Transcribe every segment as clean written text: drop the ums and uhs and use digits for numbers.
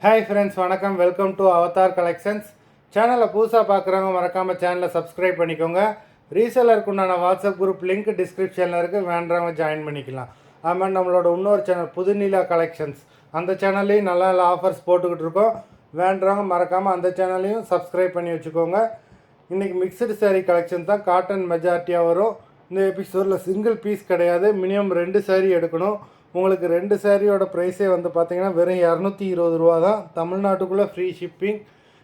Hi friends, வணக்கம். Welcome to Avatar collections. சேனலை புதுசாக பார்க்குறவங்க மறக்காமல் சேனலை சப்ஸ்கிரைப் பண்ணிக்கோங்க. ரீசெல்லருக்கு உண்டான வாட்ஸ்அப் குரூப் லிங்க் டிஸ்கிரிப்ஷனில் இருக்குது, வேண்டவங்க ஜாயின் பண்ணிக்கலாம். அதுமாதிரி நம்மளோட இன்னொரு சேனல் புதுநிலா கலெக்ஷன்ஸ், அந்த சேனல்லையும் நல்ல நல்ல ஆஃபர்ஸ் போட்டுக்கிட்டு இருக்கோம். வேண்டவங்க மறக்காமல் அந்த சேனல்லையும் சப்ஸ்கிரைப் பண்ணி வச்சுக்கோங்க. இன்றைக்கி மிக்சடு சாரீ கலெக்ஷன் தான், காட்டன் மெஜாரிட்டியாக வரும். இந்த எபிசோடில் சிங்கிள் பீஸ் கிடையாது, மினிமம் 2 சாரீ எடுக்கணும். உங்களுக்கு 2 சாரியோட ப்ரைஸே வந்து பார்த்திங்கன்னா வெறும் 220 ரூபா தான். தமிழ்நாட்டுக்குள்ளே ஃப்ரீ ஷிப்பிங்.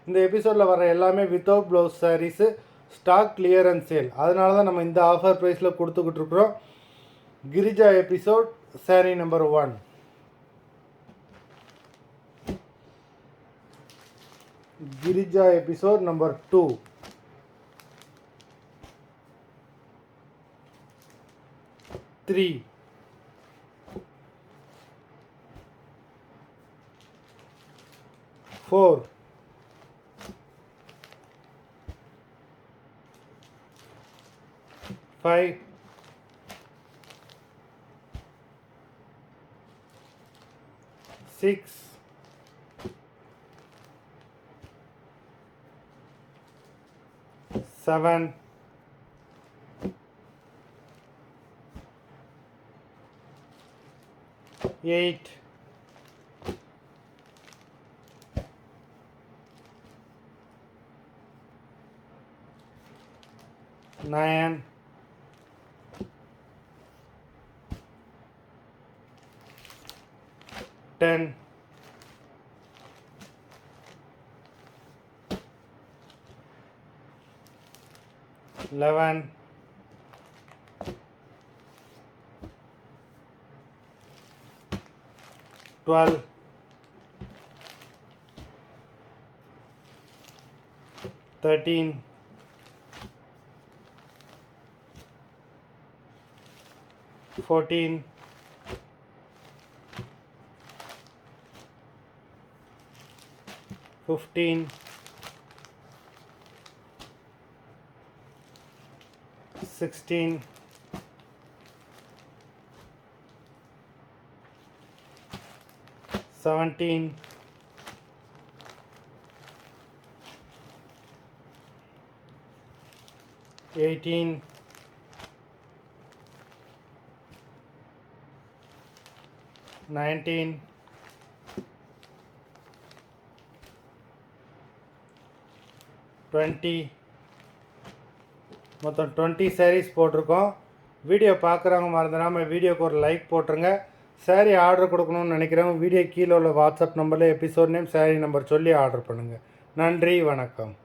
இந்த எபிசோடில் வர எல்லாமே without blouse saris, stock clearance sale. அதனால தான் நம்ம இந்த ஆஃபர் ப்ரைஸில் கொடுத்துக்கிட்டு இருக்கிறோம். Girija episode sari number 1. Girija episode number 2. 3. 4. 5. 6. 7. 8. 9. 10. 11. 12. 13. 14. 15. 16. 17. 18. 19. 20. மொத்தம் 20 சாரீஸ் போட்டிருக்கோம். வீடியோ பார்க்குறவங்க மறந்துடாமல் வீடியோக்கு ஒரு லைக் போட்டுருங்க. சாரீ ஆர்டர் கொடுக்கணும்னு நினைக்கிறவங்க வீடியோ கீழே உள்ள வாட்ஸ்அப் நம்பரில் எபிசோட் நேம், சாரீ நம்பர் சொல்லி ஆர்டர் பண்ணுங்கள். நன்றி, வணக்கம்.